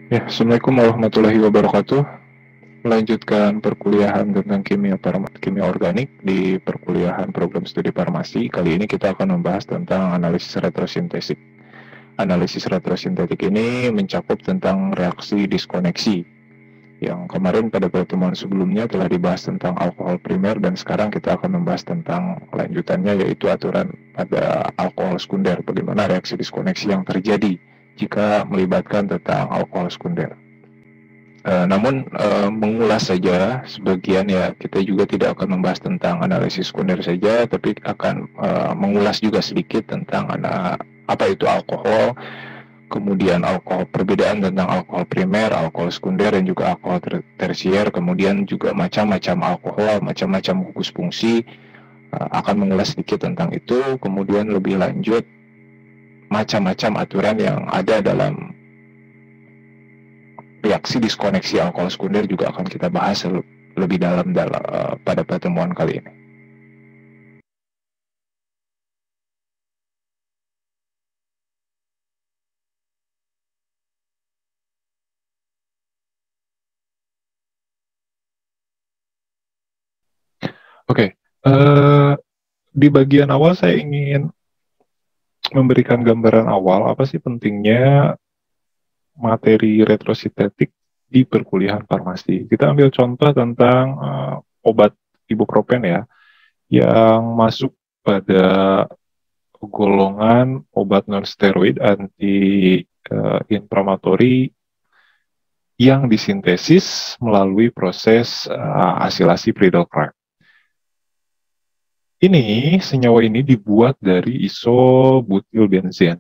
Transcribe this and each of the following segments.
Ya, Assalamualaikum warahmatullahi wabarakatuh. Melanjutkan perkuliahan tentang kimia organik di perkuliahan program studi farmasi. Kali ini kita akan membahas tentang analisis retrosintetik. Analisis retrosintetik ini mencakup tentang reaksi diskoneksi. Yang kemarin pada pertemuan sebelumnya telah dibahas tentang alkohol primer dan sekarang kita akan membahas tentang lanjutannya yaitu aturan pada alkohol sekunder. Bagaimana reaksi diskoneksi yang terjadi jika melibatkan tentang alkohol sekunder. Namun mengulas saja sebagian ya, kita juga tidak akan membahas tentang analisis sekunder saja, tapi akan mengulas juga sedikit tentang apa itu alkohol, kemudian alkohol, perbedaan tentang alkohol primer, alkohol sekunder, dan juga alkohol tersier, kemudian juga macam-macam alkohol, macam-macam gugus fungsi, akan mengulas sedikit tentang itu, kemudian lebih lanjut macam-macam aturan yang ada dalam reaksi diskoneksi alkohol sekunder juga akan kita bahas lebih dalam pada pertemuan kali ini. Oke, di bagian awal saya ingin memberikan gambaran awal apa sih pentingnya materi retrosintetik di perkuliahan farmasi. Kita ambil contoh tentang obat ibuprofen ya, yang masuk pada golongan obat non-steroid anti-inflamatori yang disintesis melalui proses asilasi Friedel-Crafts. Senyawa ini dibuat dari isobutilbenzen.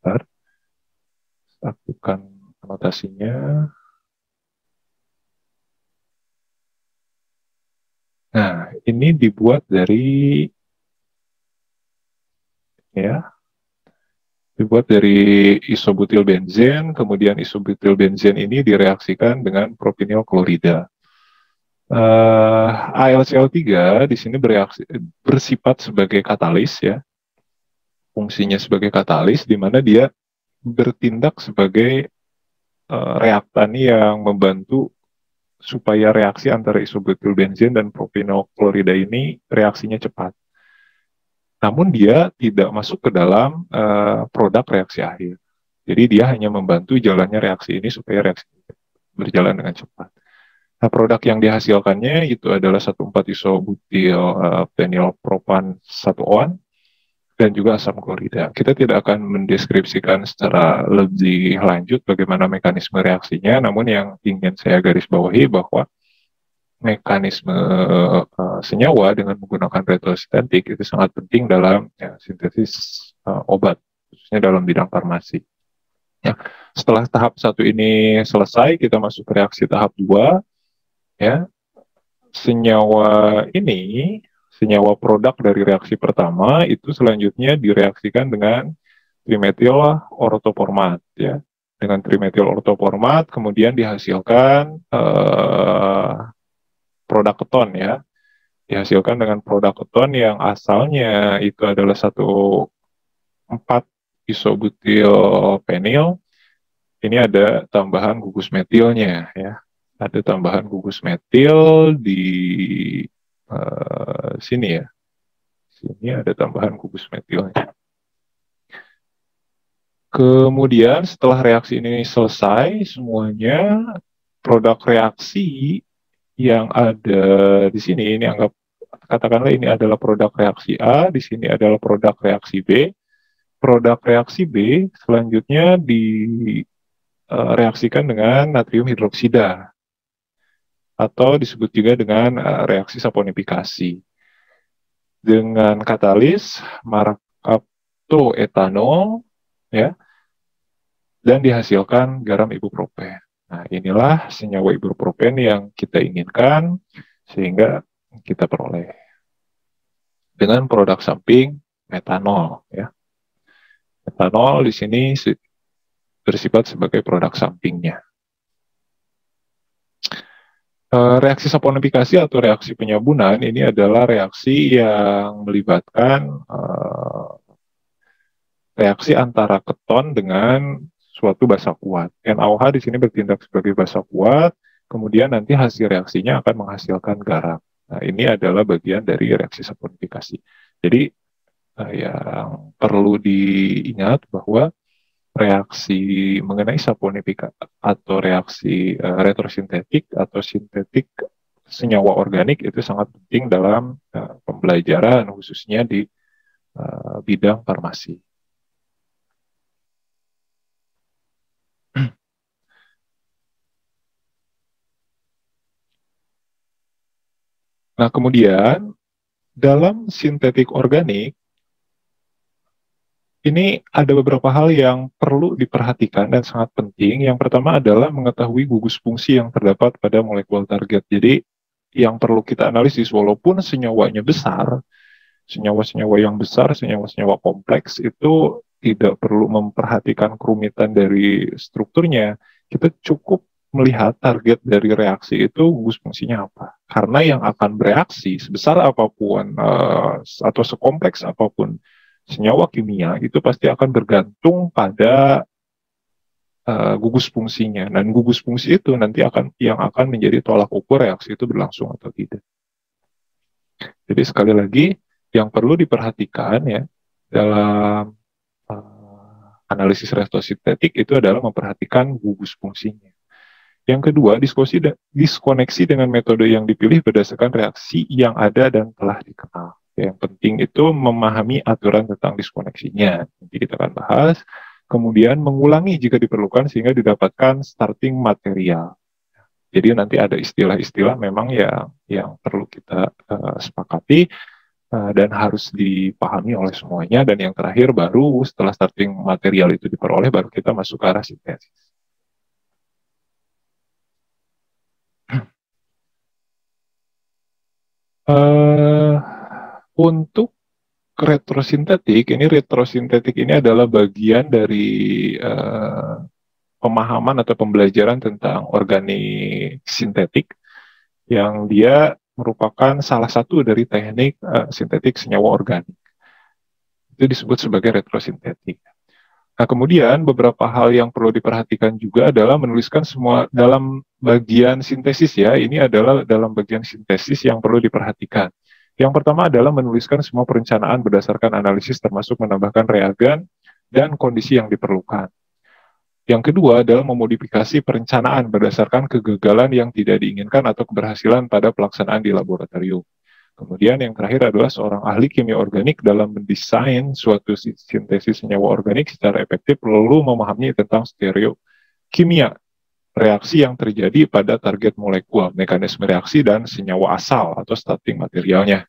Bentar, aktifkan anotasinya. Nah, ini dibuat dari isobutilbenzen, kemudian isobutilbenzen ini direaksikan dengan propinil klorida. AlCl3 di sini bersifat sebagai katalis ya. Fungsinya sebagai katalis di mana dia bertindak sebagai reaktan yang membantu supaya reaksi antara isobutilbenzen dan propinil klorida ini reaksinya cepat. Namun dia tidak masuk ke dalam produk reaksi akhir. Jadi dia hanya membantu jalannya reaksi ini supaya reaksi berjalan dengan cepat. Nah, produk yang dihasilkannya itu adalah 1,4-isobutil penilpropan 1-on dan juga asam klorida. Kita tidak akan mendeskripsikan secara lebih lanjut bagaimana mekanisme reaksinya, namun yang ingin saya garis bawahi bahwa mekanisme senyawa dengan menggunakan retrosintetik itu sangat penting dalam sintesis obat, khususnya dalam bidang farmasi. Ya, setelah tahap 1 ini selesai, kita masuk ke reaksi tahap 2. Ya, senyawa produk dari reaksi pertama itu selanjutnya direaksikan dengan trimetil ortoformat ya. Dengan trimetil ortoformat kemudian dihasilkan produk keton ya. Dihasilkan dengan produk keton yang asalnya itu adalah 1,4 isobutil penil. Ini ada tambahan gugus metilnya ya. Ada tambahan gugus metil di sini ya. Sini ada tambahan gugus metilnya. Kemudian setelah reaksi ini selesai semuanya, produk reaksi yang ada di sini ini katakanlah ini adalah produk reaksi A, di sini adalah produk reaksi B. Produk reaksi B selanjutnya direaksikan dengan natrium hidroksida atau disebut juga dengan reaksi saponifikasi dengan katalis markaptoetanol ya, dan dihasilkan garam ibuprofen. Nah, inilah senyawa ibuprofen yang kita inginkan sehingga kita peroleh dengan produk samping metanol ya. Metanol di sini bersifat sebagai produk sampingnya. Reaksi saponifikasi atau reaksi penyabunan ini adalah reaksi yang melibatkan reaksi antara keton dengan suatu basa kuat. NaOH di sini bertindak sebagai basa kuat, kemudian nanti hasil reaksinya akan menghasilkan garam. Nah, ini adalah bagian dari reaksi saponifikasi. Jadi yang perlu diingat bahwa reaksi mengenai saponifikasi atau reaksi retrosintetik atau sintetik senyawa organik itu sangat penting dalam pembelajaran khususnya di bidang farmasi. Nah, kemudian dalam sintetik organik ini ada beberapa hal yang perlu diperhatikan dan sangat penting. Yang pertama adalah mengetahui gugus fungsi yang terdapat pada molekul target. Jadi yang perlu kita analisis walaupun senyawanya besar, senyawa-senyawa yang besar, senyawa-senyawa kompleks itu tidak perlu memperhatikan kerumitan dari strukturnya. Kita cukup melihat target dari reaksi itu gugus fungsinya apa. Karena yang akan bereaksi sebesar apapun atau sekompleks apapun senyawa kimia itu pasti akan bergantung pada gugus fungsinya, dan gugus fungsi itu nanti yang akan menjadi tolak ukur reaksi itu berlangsung atau tidak. Jadi sekali lagi yang perlu diperhatikan ya dalam analisis retrosintetik itu adalah memperhatikan gugus fungsinya. Yang kedua, diskoneksi dengan metode yang dipilih berdasarkan reaksi yang ada dan telah dikenal. Yang penting itu memahami aturan tentang diskoneksinya. Nanti kita akan bahas. Kemudian mengulangi jika diperlukan sehingga didapatkan starting material. Jadi nanti ada istilah-istilah memang yang perlu kita sepakati dan harus dipahami oleh semuanya. Dan yang terakhir baru setelah starting material itu diperoleh baru kita masuk ke arah sintesis. Untuk retrosintetik ini adalah bagian dari pemahaman atau pembelajaran tentang organik sintetik yang dia merupakan salah satu dari teknik sintetik senyawa organik. Itu disebut sebagai retrosintetik. Nah, kemudian beberapa hal yang perlu diperhatikan juga adalah menuliskan semua dalam bagian sintesis ya. Ini adalah dalam bagian sintesis yang perlu diperhatikan. Yang pertama adalah menuliskan semua perencanaan berdasarkan analisis termasuk menambahkan reagen dan kondisi yang diperlukan. Yang kedua adalah memodifikasi perencanaan berdasarkan kegagalan yang tidak diinginkan atau keberhasilan pada pelaksanaan di laboratorium. Kemudian yang terakhir adalah seorang ahli kimia organik dalam mendesain suatu sintesis senyawa organik secara efektif perlu memahami tentang stereokimia reaksi yang terjadi pada target molekul, mekanisme reaksi, dan senyawa asal atau starting materialnya.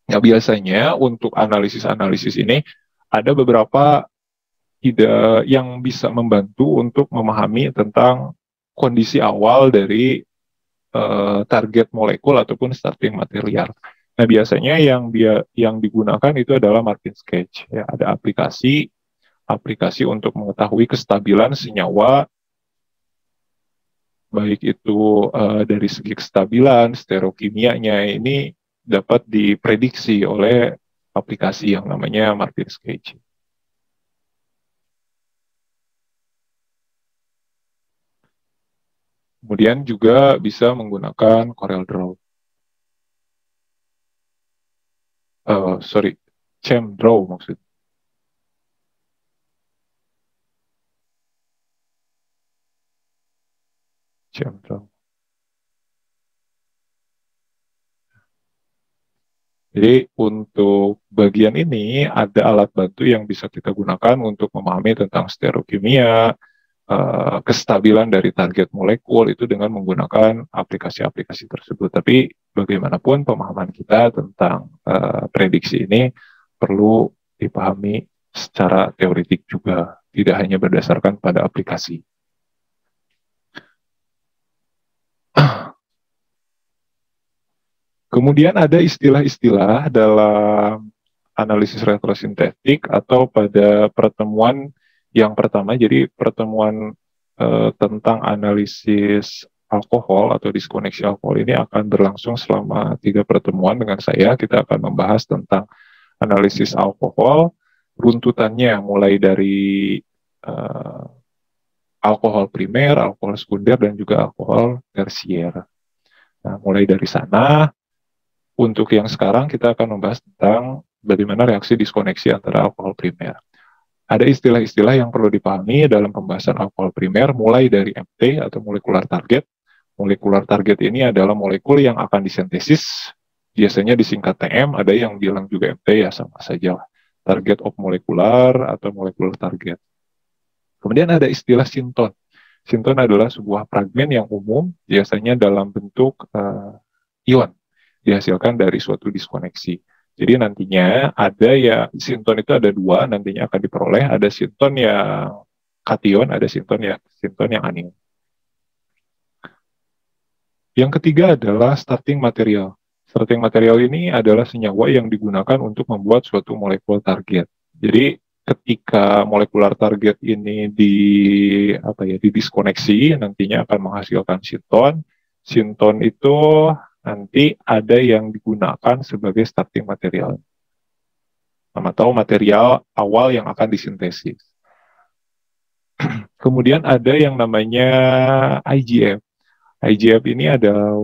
Nah, biasanya untuk analisis-analisis ini ada beberapa ide yang bisa membantu untuk memahami tentang kondisi awal dari target molekul ataupun starting material. Nah, biasanya yang digunakan itu adalah Martin Sketch. Ya, ada aplikasi untuk mengetahui kestabilan senyawa, baik itu dari segi kestabilan, stereokimianya ini dapat diprediksi oleh aplikasi yang namanya Martin Sketch. Kemudian juga bisa menggunakan CorelDRAW. ChemDraw maksudnya. ChemDraw. Jadi untuk bagian ini ada alat bantu yang bisa kita gunakan untuk memahami tentang stereokimia, kestabilan dari target molekul itu dengan menggunakan aplikasi-aplikasi tersebut. Tapi bagaimanapun pemahaman kita tentang prediksi ini perlu dipahami secara teoretik juga, tidak hanya berdasarkan pada aplikasi. Kemudian ada istilah-istilah dalam analisis retrosintetik atau pada pertemuan yang pertama. Jadi pertemuan tentang analisis alkohol atau diskoneksi alkohol ini akan berlangsung selama 3 pertemuan dengan saya. Kita akan membahas tentang analisis alkohol, runtutannya mulai dari alkohol primer, alkohol sekunder, dan juga alkohol tersier. Nah, mulai dari sana, untuk yang sekarang kita akan membahas tentang bagaimana reaksi diskoneksi antara alkohol primer. Ada istilah-istilah yang perlu dipahami dalam pembahasan alkohol primer, mulai dari MT atau molekular target. Molekular target ini adalah molekul yang akan disintesis, biasanya disingkat TM, ada yang bilang juga MT, ya sama saja lah. Target of molekular atau molekular target. Kemudian ada istilah sinton. Sinton adalah sebuah fragmen yang umum, biasanya dalam bentuk ion, dihasilkan dari suatu diskoneksi. Jadi nantinya ada ya, sinton itu ada dua, nantinya akan diperoleh, ada sinton yang kation, ada sinton yang anion. Yang ketiga adalah starting material. Starting material ini adalah senyawa yang digunakan untuk membuat suatu molekul target. Jadi ketika molekular target ini didiskoneksi, nantinya akan menghasilkan sinton. Sinton itu nanti ada yang digunakan sebagai starting material atau material awal yang akan disintesis. Kemudian ada yang namanya IGF. IGF ini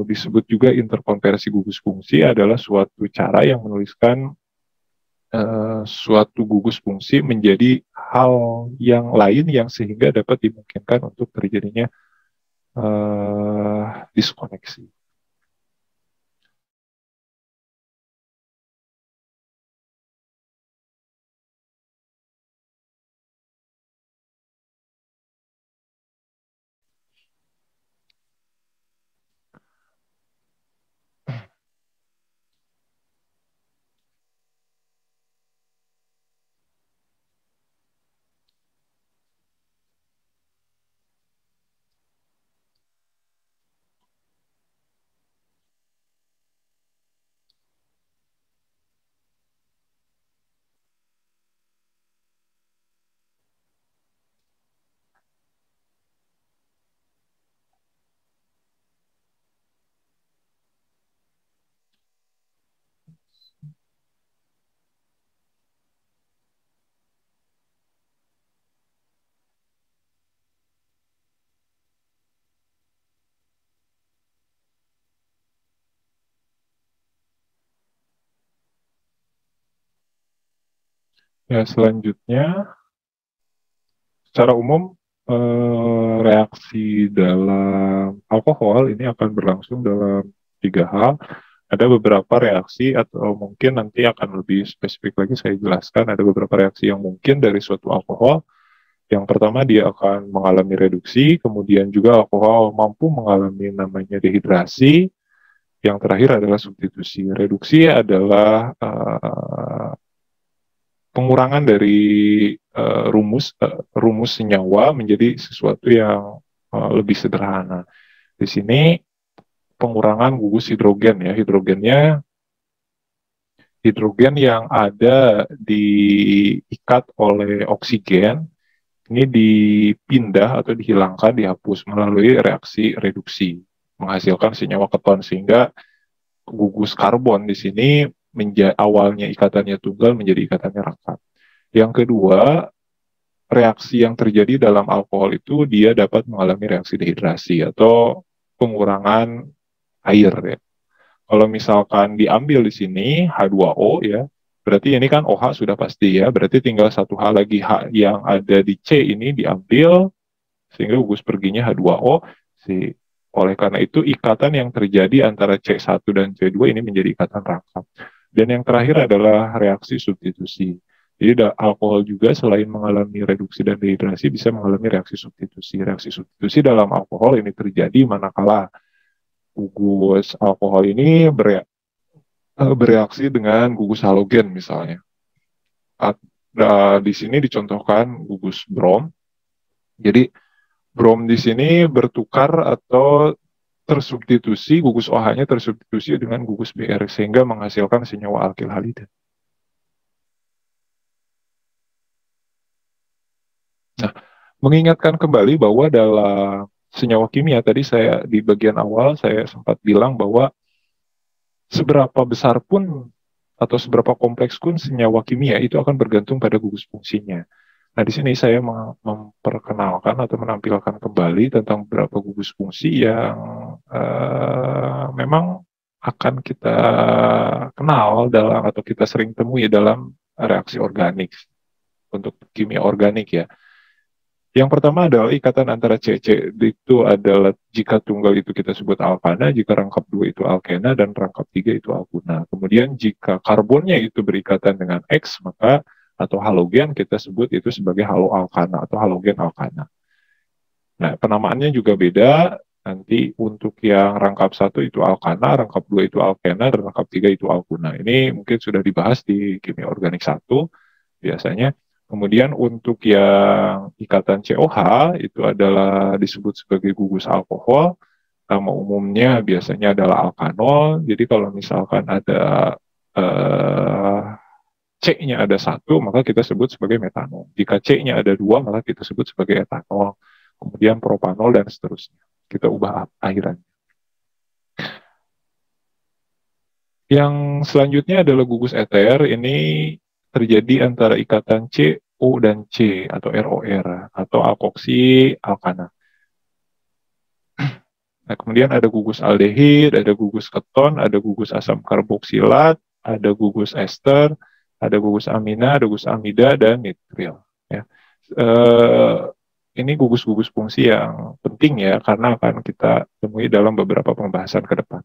disebut juga interkonversi gugus fungsi, adalah suatu cara yang menuliskan suatu gugus fungsi menjadi hal yang lain yang sehingga dapat dimungkinkan untuk terjadinya diskoneksi. Ya, selanjutnya, secara umum reaksi dalam alkohol ini akan berlangsung dalam tiga hal. Ada beberapa reaksi, atau mungkin nanti akan lebih spesifik lagi saya jelaskan, ada beberapa reaksi yang mungkin dari suatu alkohol. Yang pertama, dia akan mengalami reduksi, kemudian juga alkohol mampu mengalami namanya dehidrasi. Yang terakhir adalah substitusi. Reduksi adalah pengurangan dari rumus senyawa menjadi sesuatu yang lebih sederhana. Di sini pengurangan gugus hidrogen ya, hidrogen yang ada diikat oleh oksigen ini dipindah atau dihilangkan, dihapus melalui reaksi reduksi, menghasilkan senyawa keton, sehingga gugus karbon di sini awalnya ikatannya tunggal menjadi ikatannya rangkap. Yang kedua, reaksi yang terjadi dalam alkohol itu dia dapat mengalami reaksi dehidrasi atau pengurangan air ya. Kalau misalkan diambil di sini H2O ya, berarti ini kan OH sudah pasti ya, berarti tinggal satu hal lagi, H yang ada di C ini diambil, sehingga gugus perginya H2O. Oleh karena itu, ikatan yang terjadi antara C1 dan C2 ini menjadi ikatan rangkap. Dan yang terakhir adalah reaksi substitusi. Jadi alkohol juga selain mengalami reduksi dan dehidrasi, bisa mengalami reaksi substitusi. Reaksi substitusi dalam alkohol ini terjadi manakala gugus alkohol ini bereaksi dengan gugus halogen misalnya. Di sini dicontohkan gugus brom. Jadi brom di sini bertukar atau tersubstitusi, gugus OH-nya tersubstitusi dengan gugus Br sehingga menghasilkan senyawa alkil halida. Nah, mengingatkan kembali bahwa dalam senyawa kimia tadi saya di bagian awal saya sempat bilang bahwa seberapa besar pun atau seberapa kompleks pun senyawa kimia itu akan bergantung pada gugus fungsinya. Nah, di sini saya memperkenalkan atau menampilkan kembali tentang beberapa gugus fungsi yang memang akan kita kenal dalam atau kita sering temui dalam reaksi organik untuk kimia organik ya. Yang pertama adalah ikatan antara CC, itu adalah jika tunggal itu kita sebut alkana, jika rangkap dua itu alkena, dan rangkap tiga itu alkuna. Kemudian jika karbonnya itu berikatan dengan X, maka atau halogen kita sebut itu sebagai haloalkana atau halogen alkana. Nah, penamaannya juga beda. Nanti untuk yang rangkap satu itu alkana, rangkap dua itu alkena, dan rangkap tiga itu alkuna. Ini mungkin sudah dibahas di kimia organik satu biasanya. Kemudian untuk yang ikatan COH itu adalah disebut sebagai gugus alkohol. Nama umumnya biasanya adalah alkanol. Jadi kalau misalkan ada C-nya ada satu, maka kita sebut sebagai metanol. Jika C-nya ada dua, maka kita sebut sebagai etanol. Kemudian propanol dan seterusnya. Kita ubah akhirannya. Yang selanjutnya adalah gugus eter. Ini terjadi antara ikatan CO dan C atau ROR atau alkoksi alkana. Nah, kemudian ada gugus aldehid, ada gugus keton, ada gugus asam karboksilat, ada gugus ester, ada gugus amina, ada gugus amida, dan nitril. Ya. Ini gugus-gugus fungsi yang penting ya, karena akan kita temui dalam beberapa pembahasan ke depan.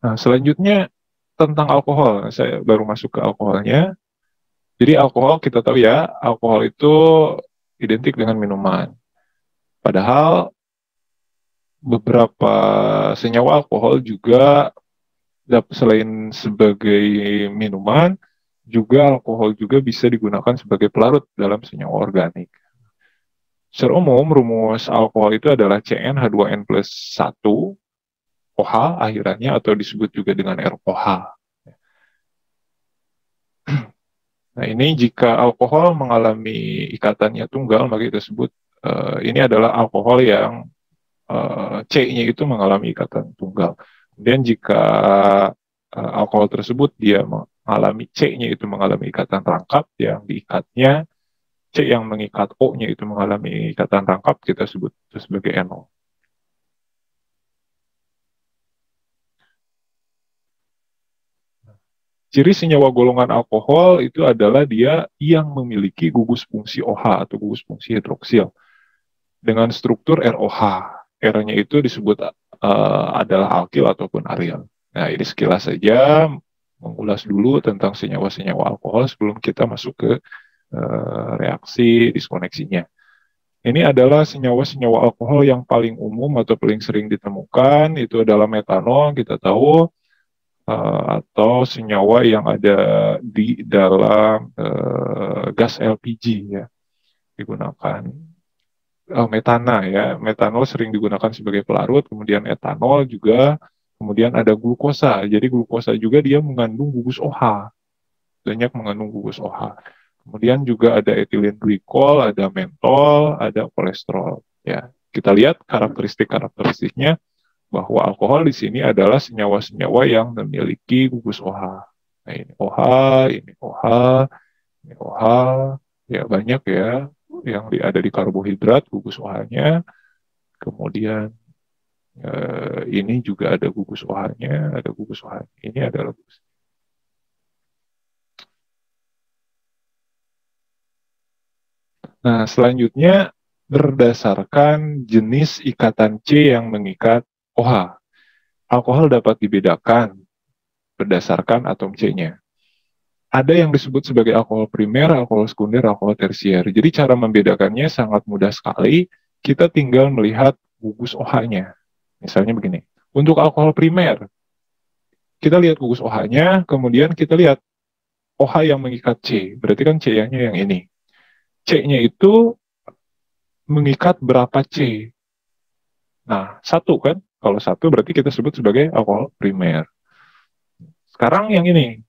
Nah, selanjutnya tentang alkohol. Saya baru masuk ke alkoholnya. Jadi alkohol kita tahu ya, alkohol itu identik dengan minuman. Padahal beberapa senyawa alkohol juga selain sebagai minuman, juga alkohol juga bisa digunakan sebagai pelarut dalam senyawa organik. Secara umum, rumus alkohol itu adalah CnH2n plus 1 OH akhirannya atau disebut juga dengan ROH. Nah, ini jika alkohol mengalami ikatannya tunggal, maka kita sebut ini adalah alkohol yang C-nya itu mengalami ikatan tunggal. Kemudian jika alkohol tersebut dia mengalami C-nya itu mengalami ikatan rangkap, yang diikatnya C yang mengikat O-nya itu mengalami ikatan rangkap, kita sebut itu sebagai enol. Ciri senyawa golongan alkohol itu adalah dia yang memiliki gugus fungsi OH atau gugus fungsi hidroksil dengan struktur ROH. R-nya itu disebut adalah alkil ataupun aryl. Nah, ini sekilas saja mengulas dulu tentang senyawa-senyawa alkohol sebelum kita masuk ke reaksi diskoneksinya. Ini adalah senyawa-senyawa alkohol yang paling umum atau paling sering ditemukan, itu adalah metanol, kita tahu, atau senyawa yang ada di dalam gas LPG ya, digunakan. Metana ya, metanol sering digunakan sebagai pelarut, kemudian etanol juga, kemudian ada glukosa. Jadi glukosa juga dia mengandung gugus OH, banyak mengandung gugus OH. Kemudian juga ada etilen glikol, ada mentol, ada kolesterol. Ya, kita lihat karakteristiknya bahwa alkohol di sini adalah senyawa-senyawa yang memiliki gugus OH. Nah, ini OH, ini OH, ini OH, ya banyak ya yang ada di karbohidrat gugus OH-nya. Kemudian ini juga ada gugus OH-nya, ada gugus OH. Ini adalah gugus. Nah, selanjutnya berdasarkan jenis ikatan C yang mengikat OH. Alkohol dapat dibedakan berdasarkan atom C-nya. Ada yang disebut sebagai alkohol primer, alkohol sekunder, alkohol tersier. Jadi cara membedakannya sangat mudah sekali. Kita tinggal melihat gugus OH-nya. Misalnya begini. Untuk alkohol primer, kita lihat gugus OH-nya, kemudian kita lihat OH yang mengikat C. Berarti kan C-nya yang ini. C-nya itu mengikat berapa C? Nah, satu kan? Kalau satu berarti kita sebut sebagai alkohol primer. Sekarang yang ini,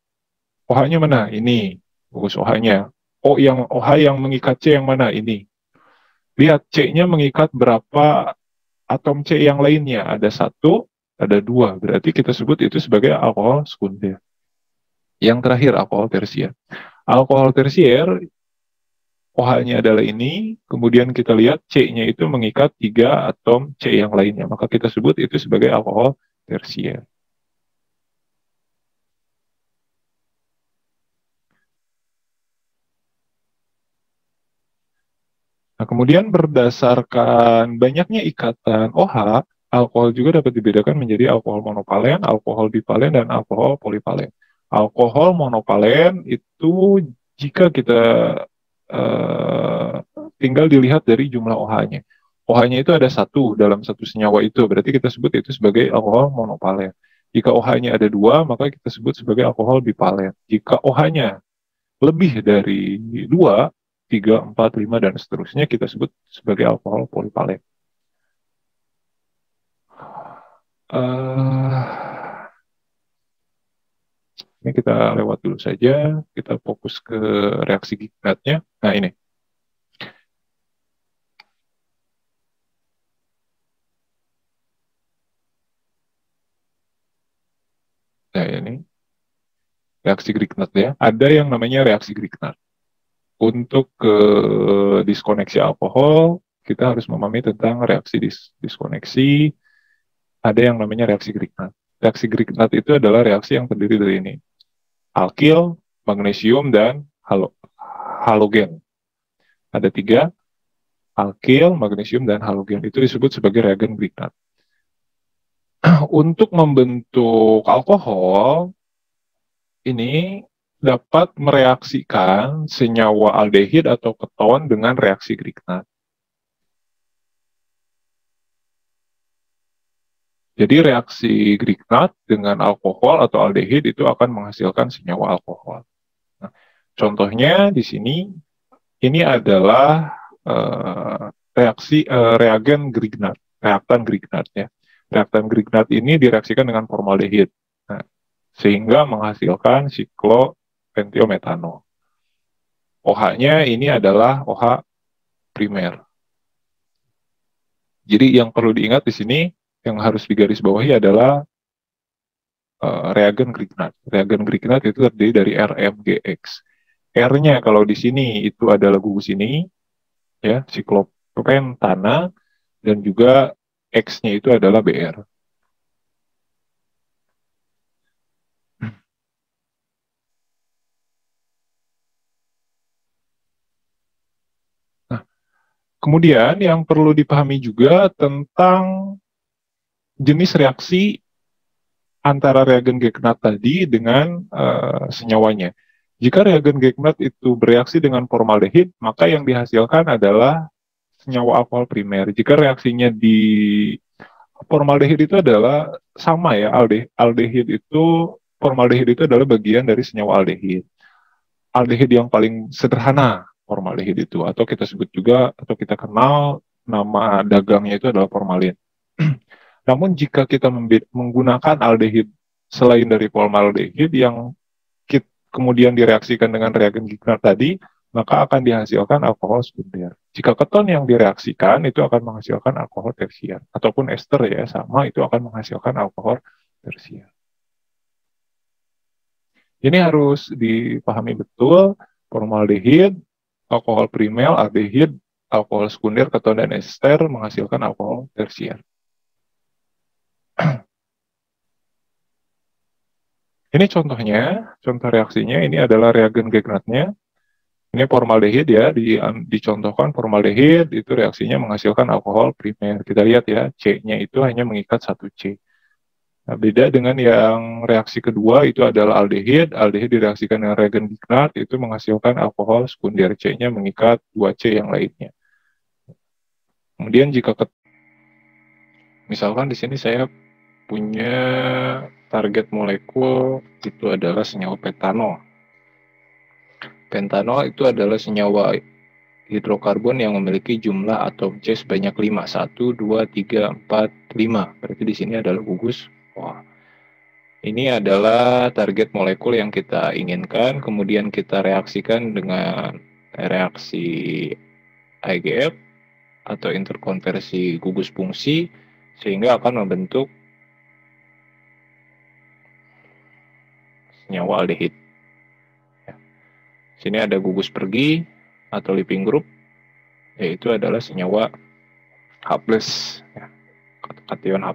OH-nya mana? Ini, gugus OH-nya. OH yang mengikat C yang mana? Ini. Lihat C-nya mengikat berapa atom C yang lainnya. Ada satu, ada dua. Berarti kita sebut itu sebagai alkohol sekunder. Yang terakhir, alkohol tersier. Alkohol tersier, OH-nya adalah ini, kemudian kita lihat C-nya itu mengikat 3 atom C yang lainnya. Maka kita sebut itu sebagai alkohol tersier. Nah, kemudian berdasarkan banyaknya ikatan OH, alkohol juga dapat dibedakan menjadi alkohol monopalen, alkohol bipalen, dan alkohol polipalen. Alkohol monopalen itu jika kita eh, tinggal dilihat dari jumlah OH-nya. OH-nya itu ada satu dalam satu senyawa itu, berarti kita sebut itu sebagai alkohol monopalen. Jika OH-nya ada dua, maka kita sebut sebagai alkohol bipalen. Jika OH-nya lebih dari 2, 3, 4, 5, dan seterusnya kita sebut sebagai alkohol polipalen. Uh, ini kita lewat dulu saja, kita fokus ke reaksi Gignat-nya. Nah ini, nah ini reaksi Grignard ya. Ada yang namanya reaksi Grignard. Untuk ke diskoneksi alkohol, kita harus memahami tentang reaksi diskoneksi. Ada yang namanya reaksi Grignard. Reaksi Grignard itu adalah reaksi yang terdiri dari ini: alkil, magnesium, dan halogen. Ada 3, alkil, magnesium, dan halogen. Itu disebut sebagai reagen Grignard. Untuk membentuk alkohol, ini dapat mereaksikan senyawa aldehid atau keton dengan reaksi Grignard. Jadi reaksi Grignard dengan alkohol atau aldehid itu akan menghasilkan senyawa alkohol. Nah, contohnya di sini, ini adalah reagen Grignard, reaktan Grignard ya. Reaktan Grignard ini direaksikan dengan formaldehid, nah, sehingga menghasilkan siklopentiometanol. OH-nya ini adalah OH primer. Jadi yang perlu diingat di sini, yang harus digarisbawahi adalah reagen Grignard. Reagen Grignard itu terdiri dari RMGX. R-nya kalau di sini itu adalah gugus ini, ya, siklopentana, dan juga X-nya itu adalah BR. Nah, kemudian yang perlu dipahami juga tentang jenis reaksi antara reagen Grignard tadi dengan senyawanya. Jika reagen Grignard itu bereaksi dengan formaldehid, maka yang dihasilkan adalah senyawa alkohol primer. Jika reaksinya di formaldehid itu adalah sama ya, aldehid itu, formaldehid itu adalah bagian dari senyawa aldehid. Aldehid yang paling sederhana formaldehid itu, atau kita sebut juga, atau kita kenal nama dagangnya itu adalah formalin. Namun jika kita menggunakan aldehid selain dari formaldehid yang kemudian direaksikan dengan reagen Grignard tadi, maka akan dihasilkan alkohol sekunder. Jika keton yang direaksikan itu akan menghasilkan alkohol tersier, ataupun ester ya sama, itu akan menghasilkan alkohol tersier. Ini harus dipahami betul, formaldehid, alkohol primer, aldehid, alkohol sekunder, keton, dan ester menghasilkan alkohol tersier. Ini contohnya, contoh reaksinya, ini adalah reagen Grignard-nya. Ini formaldehid ya, dicontohkan formaldehid itu reaksinya menghasilkan alkohol primer. Kita lihat ya, C-nya itu hanya mengikat 1 C. Nah, beda dengan yang reaksi kedua itu adalah aldehid. Aldehid direaksikan dengan reagen Grignard itu menghasilkan alkohol sekunder, C-nya mengikat 2 C yang lainnya. Kemudian jika misalkan di sini saya punya target molekul itu adalah senyawa pentanol. Pentanol itu adalah senyawa hidrokarbon yang memiliki jumlah atom C sebanyak 5. 1, 2, 3, 4, 5. Berarti di sini adalah gugus. Wah. Ini adalah target molekul yang kita inginkan, kemudian kita reaksikan dengan reaksi IGF atau interkonversi gugus fungsi, sehingga akan membentuk senyawa aldehid. Sini ada gugus pergi atau leaving group, yaitu adalah senyawa H+, ya, kation H+.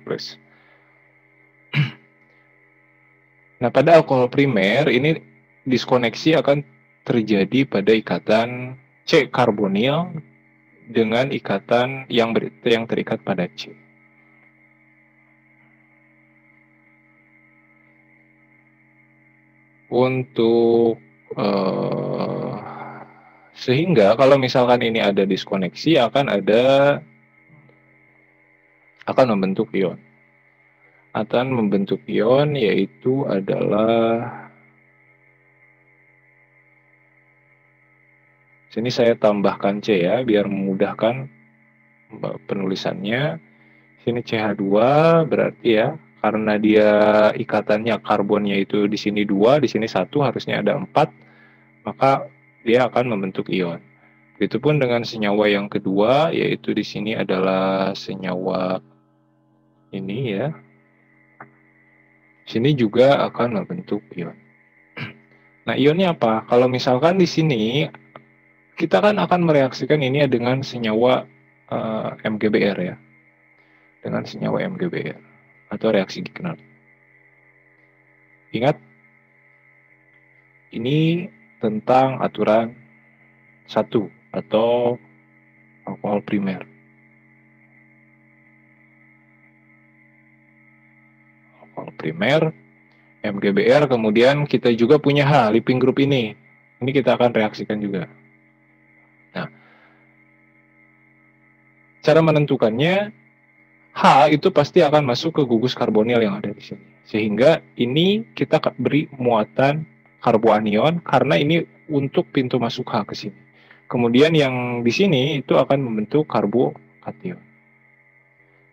Nah, pada alkohol primer ini diskoneksi akan terjadi pada ikatan C karbonil dengan ikatan yang terikat pada C. Untuk sehingga kalau misalkan ini ada diskoneksi akan membentuk ion. Akan membentuk ion, yaitu adalah, sini saya tambahkan C ya biar memudahkan penulisannya. Sini CH2 berarti ya, karena dia ikatannya karbonnya itu di sini 2, di sini 1, harusnya ada 4, maka dia akan membentuk ion. Begitupun dengan senyawa yang kedua, yaitu di sini adalah senyawa ini ya. Sini juga akan membentuk ion. Nah, ionnya apa? Kalau misalkan di sini kita kan akan mereaksikan ini dengan senyawa MgBr ya. Dengan senyawa MgBr atau reaksi Grignard. Ingat, ini tentang aturan 1 atau alkohol primer. Alkohol primer, MgBr, kemudian kita juga punya H, leaving group ini. Ini kita akan reaksikan juga. Nah, cara menentukannya, H itu pasti akan masuk ke gugus karbonil yang ada di sini. Sehingga ini kita beri muatan karboanion karena ini untuk pintu masuk H ke sini. Kemudian yang di sini itu akan membentuk karbokation.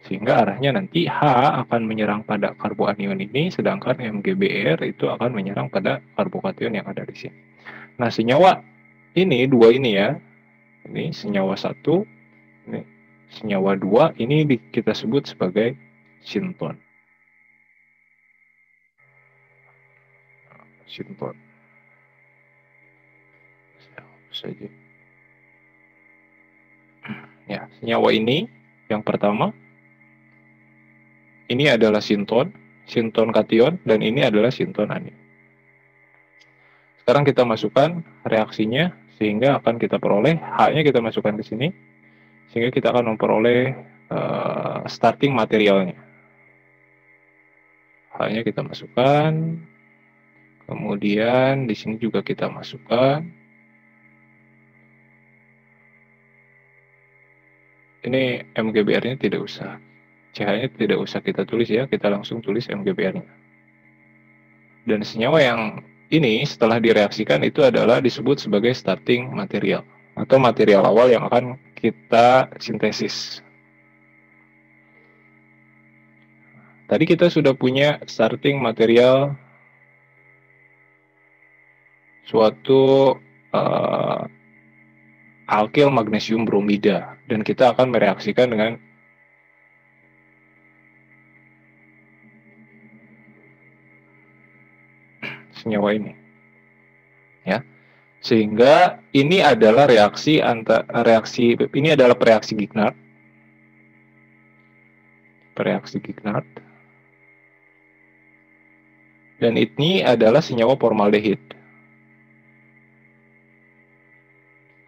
Sehingga arahnya nanti H akan menyerang pada karboanion ini, sedangkan MgBr itu akan menyerang pada karbokation yang ada di sini. Nah, senyawa ini, dua ini ya, ini senyawa 1, ini senyawa 2, ini kita sebut sebagai sinton. Sinton. Saja. Ya, senyawa ini yang pertama, ini adalah sinton kation, dan ini adalah sinton anion. Sekarang kita masukkan reaksinya, sehingga akan kita peroleh H-nya kita masukkan ke sini, sehingga kita akan memperoleh starting materialnya. H-nya kita masukkan, kemudian di sini juga kita masukkan. Ini MgBr-nya tidak usah, CH-nya tidak usah kita tulis ya, kita langsung tulis MgBr-nya. Dan senyawa yang ini setelah direaksikan itu adalah disebut sebagai starting material atau material awal yang akan kita sintesis. Tadi kita sudah punya starting material suatu alkyl magnesium bromida, dan kita akan mereaksikan dengan senyawa ini ya, sehingga ini adalah reaksi ini adalah reaksi Grignard, dan ini adalah senyawa formaldehid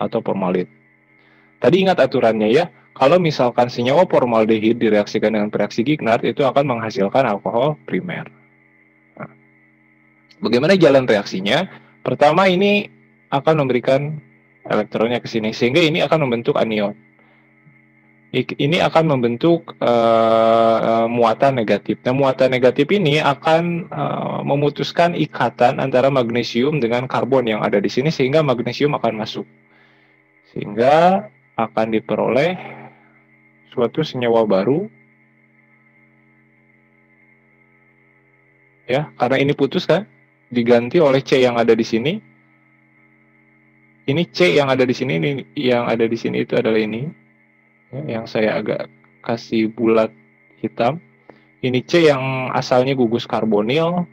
atau formalin. Tadi ingat aturannya ya, kalau misalkan senyawa formaldehid direaksikan dengan reaksi Grignard, itu akan menghasilkan alkohol primer. Nah, bagaimana jalan reaksinya? Pertama, ini akan memberikan elektronnya ke sini, sehingga ini akan membentuk anion. Ini akan membentuk muatan negatif. Nah, muatan negatif ini akan memutuskan ikatan antara magnesium dengan karbon yang ada di sini, sehingga magnesium akan masuk. Sehingga akan diperoleh suatu senyawa baru. Ya, karena ini putus kan, diganti oleh C yang ada di sini. Ini C yang ada di sini, ini yang ada di sini itu adalah ini. Ya, yang saya agak kasih bulat hitam. Ini C yang asalnya gugus karbonil,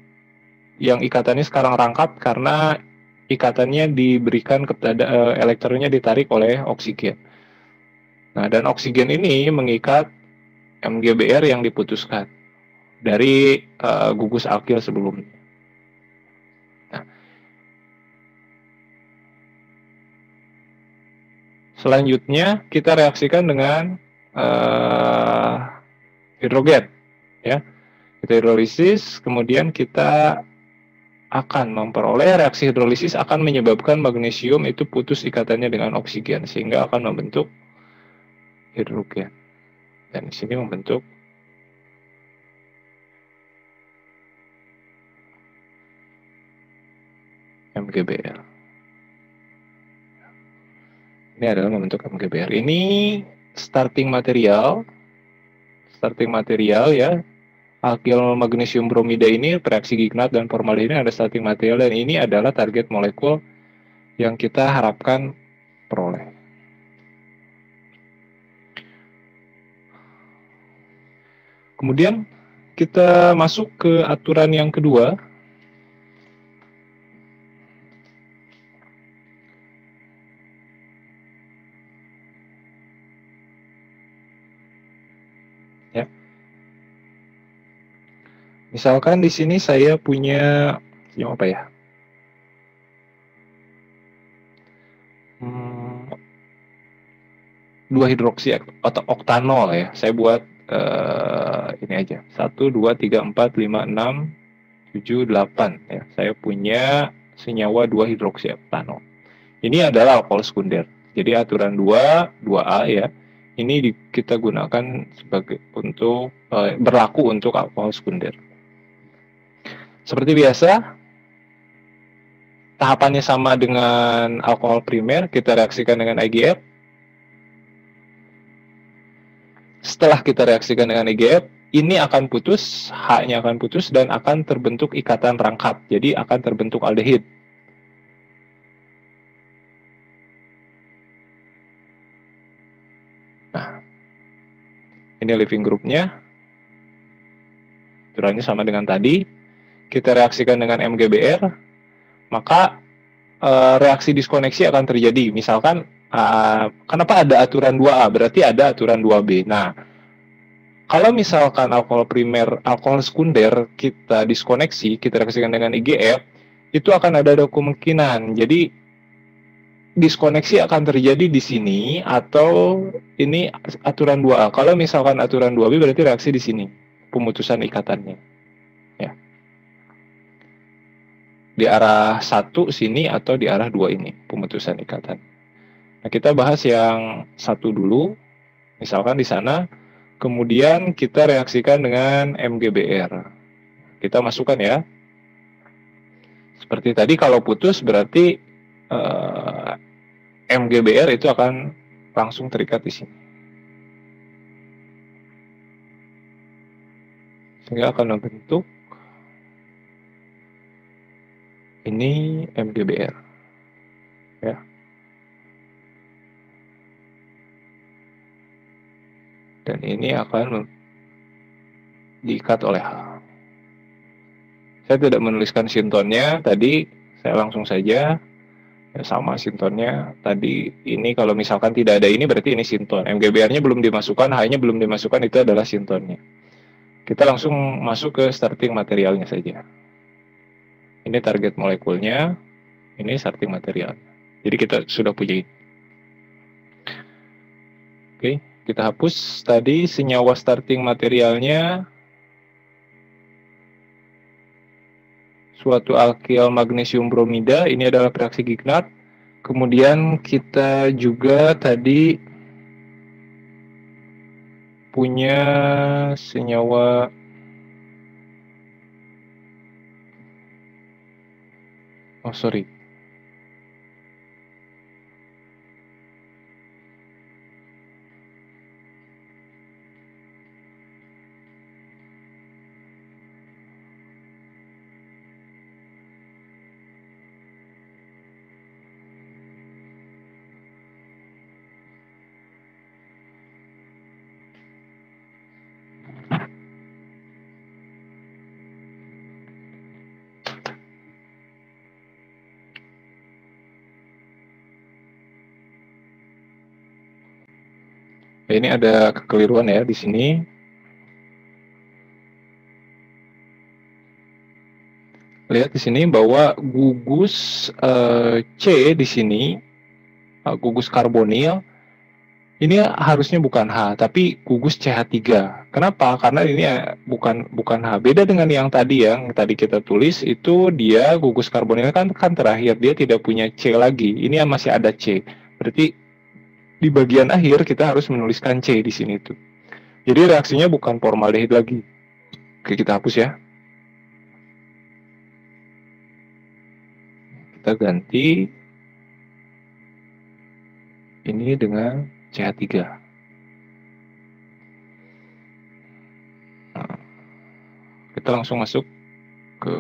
yang ikatannya sekarang rangkap karena ikatannya diberikan kepada elektronnya ditarik oleh oksigen. Nah, dan oksigen ini mengikat MgBr yang diputuskan dari gugus alkil sebelumnya. Nah, selanjutnya kita reaksikan dengan hidrogen, ya. Kita hidrolisis, kemudian kita akan memperoleh reaksi hidrolisis akan menyebabkan magnesium itu putus ikatannya dengan oksigen sehingga akan membentuk hidrogen. Dan di sini membentuk MgBr. Ini adalah membentuk MgBr. Ini starting material ya. Alkil magnesium bromida ini bereaksi Gignard dan formaldehyde ada starting material, dan ini adalah target molekul yang kita harapkan peroleh. Kemudian kita masuk ke aturan yang kedua. Ya. Misalkan di sini saya punya yang apa ya? Dua hidroksi atau oktanol ya. Saya buat ini aja. 1, 2, 3, 4, 5, 6, 7, 8 ya. Saya punya senyawa 2 hidroksi oktanol. Ini adalah alkohol sekunder. Jadi aturan 2A ya. Ini kita gunakan sebagai untuk berlaku untuk alkohol sekunder. Seperti biasa, tahapannya sama dengan alkohol primer, kita reaksikan dengan IgF. Setelah kita reaksikan dengan IgF, ini akan putus, H-nya akan putus dan akan terbentuk ikatan rangkap. Jadi akan terbentuk aldehid. Nah, ini leaving groupnya. Aturannya sama dengan tadi. Kita reaksikan dengan MgBr, maka reaksi diskoneksi akan terjadi. Misalkan, kenapa ada aturan 2A? Berarti ada aturan 2B. Nah, kalau misalkan alkohol primer, alkohol sekunder kita diskoneksi, kita reaksikan dengan IgF, itu akan ada kemungkinan. Jadi, diskoneksi akan terjadi di sini, atau ini aturan 2A. Kalau misalkan aturan 2B berarti reaksi di sini, pemutusan ikatannya. Ya. Di arah 1 sini atau di arah 2 ini, pemutusan ikatan. Nah, kita bahas yang 1 dulu. Misalkan di sana, kemudian kita reaksikan dengan MgBr. Kita masukkan ya. Seperti tadi, kalau putus berarti MgBr itu akan langsung terikat di sini. Sehingga akan membentuk ini MgBr. Ya. Dan ini akan diikat oleh H. Saya tidak menuliskan sintonnya tadi, saya langsung saja ya, sama sintonnya tadi. Ini kalau misalkan tidak ada ini berarti ini sinton. MgBr-nya belum dimasukkan, H-nya belum dimasukkan, itu adalah sintonnya. Kita langsung masuk ke starting materialnya saja. Ini target molekulnya, ini starting material. Jadi kita sudah punya ini. Oke, kita hapus tadi senyawa starting materialnya. Suatu alkil magnesium bromida, ini adalah reaksi Gignard. Kemudian kita juga tadi punya senyawa sorry. Ini ada kekeliruan ya di sini. Lihat di sini bahwa gugus C di sini, gugus karbonil ini harusnya bukan H, tapi gugus CH3. Kenapa? Karena ini bukan H. Beda dengan yang tadi kita tulis itu dia gugus karbonil kan terakhir, dia tidak punya C lagi. Ini masih ada C. Berarti di bagian akhir kita harus menuliskan C di sini tuh. Jadi reaksinya bukan formaldehid lagi. Oke, kita hapus ya. Kita ganti ini dengan CH3. Nah, kita langsung masuk ke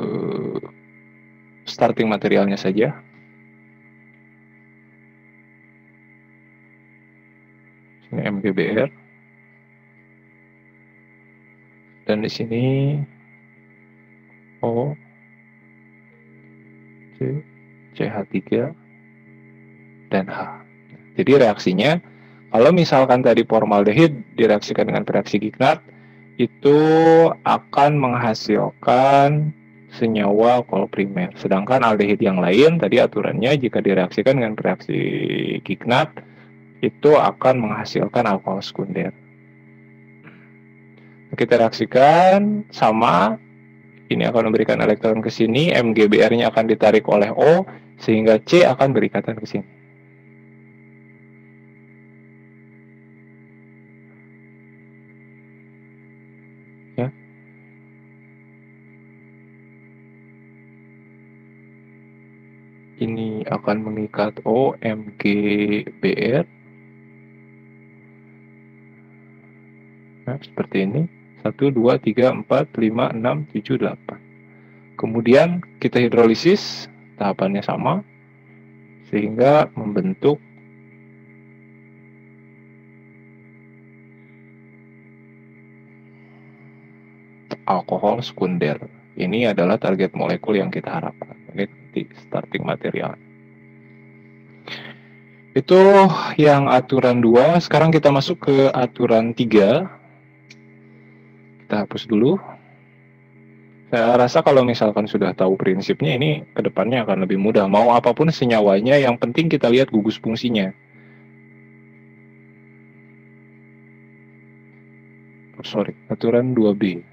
starting materialnya saja. Ini MgBr. Dan di sini O, C, CH3, dan H. Jadi reaksinya, kalau misalkan tadi formaldehid direaksikan dengan reaksi Gignard, itu akan menghasilkan senyawa alkohol primer. Sedangkan aldehid yang lain, tadi aturannya jika direaksikan dengan reaksi Gignard, itu akan menghasilkan alkohol sekunder. Kita reaksikan sama, ini akan memberikan elektron ke sini, MgBr-nya akan ditarik oleh O, sehingga C akan berikatan ke sini. Ya. Ini akan mengikat O, MgBr. Nah, seperti ini. 1, 2, 3, 4, 5, 6, 7, 8. Kemudian kita hidrolisis, tahapannya sama, sehingga membentuk alkohol sekunder. Ini adalah target molekul yang kita harapkan. Ini di starting material. Itu yang aturan 2. Sekarang kita masuk ke aturan 3. Kita hapus dulu. Saya rasa kalau misalkan sudah tahu prinsipnya, ini kedepannya akan lebih mudah. Mau apapun senyawanya, yang penting kita lihat gugus fungsinya. Sorry, aturan 2B.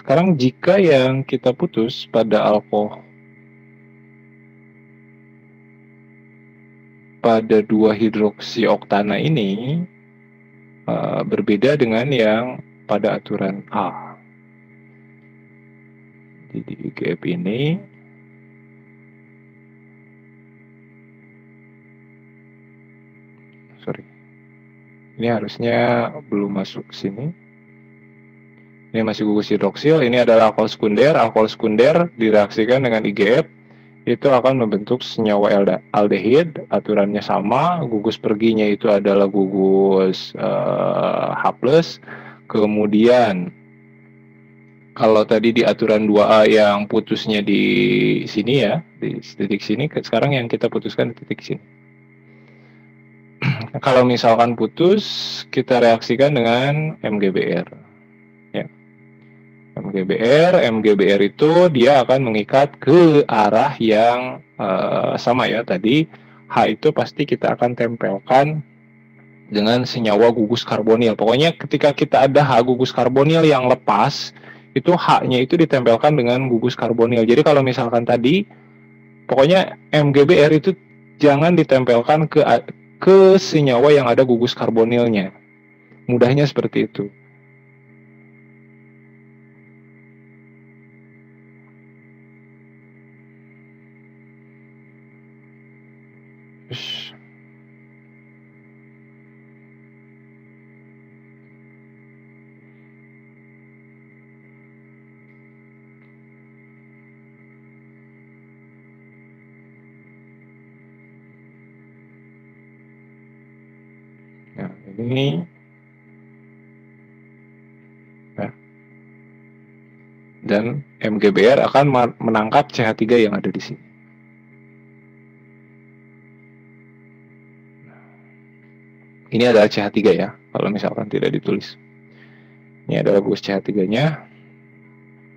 Sekarang jika yang kita putus pada alkohol, pada 2 hidroksioktana ini berbeda dengan yang pada aturan A. Jadi IGF ini ini harusnya belum masuk ke sini. Ini masih gugus hidroksil. Ini adalah alkohol sekunder. Alkohol sekunder direaksikan dengan IGF, itu akan membentuk senyawa aldehid. Aturannya sama. Gugus perginya itu adalah gugus H+. Kemudian kalau tadi di aturan 2A yang putusnya di sini ya, di titik sini, sekarang yang kita putuskan di titik sini. Kalau misalkan putus, kita reaksikan dengan MgBr. Ya. MgBr itu dia akan mengikat ke arah yang sama ya. Tadi H itu pasti kita akan tempelkan dengan senyawa gugus karbonil. Pokoknya ketika kita ada H gugus karbonil yang lepas, itu H-nya itu ditempelkan dengan gugus karbonil. Jadi kalau misalkan tadi, pokoknya MgBr itu jangan ditempelkan ke senyawa yang ada gugus karbonilnya. Mudahnya seperti itu. Nah, ini nah. Dan MgBr akan menangkap CH3 yang ada di sini. Ini adalah CH3 ya, kalau misalkan tidak ditulis. Ini adalah gugus CH3-nya.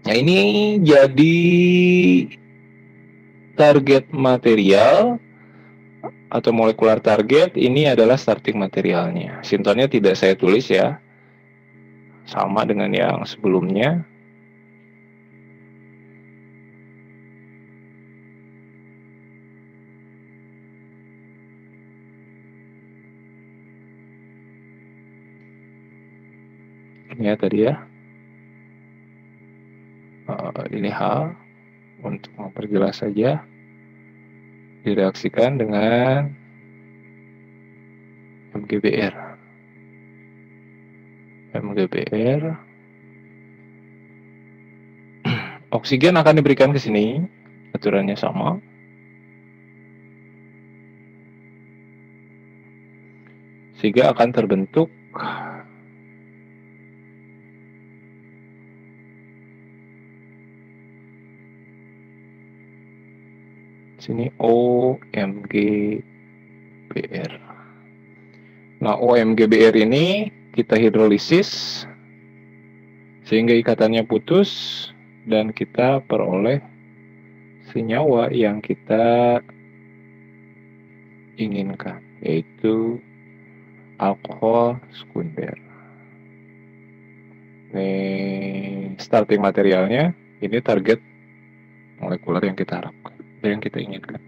Nah, ini jadi target material atau molekular target. Ini adalah starting materialnya. Sintonnya tidak saya tulis ya, sama dengan yang sebelumnya. Ini ya tadi ya. Ini H untuk memperjelas saja. Direaksikan dengan MgBr. Oksigen akan diberikan ke sini, aturannya sama. Sehingga akan terbentuk sini OMgBr. Nah, OMgBr ini kita hidrolisis sehingga ikatannya putus dan kita peroleh senyawa yang kita inginkan, yaitu alkohol sekunder. Ini starting materialnya, ini target molekuler yang kita harapkan, yang kita inginkan.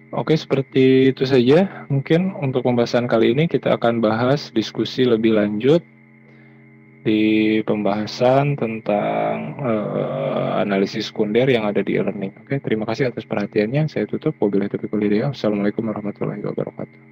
Oke, seperti itu saja. Mungkin untuk pembahasan kali ini kita akan bahas diskusi lebih lanjut di pembahasan tentang analisis sekunder yang ada di e-learning. Oke, terima kasih atas perhatiannya. Saya tutup. Wabillahi taufiq wal hidayah. Assalamualaikum warahmatullahi wabarakatuh.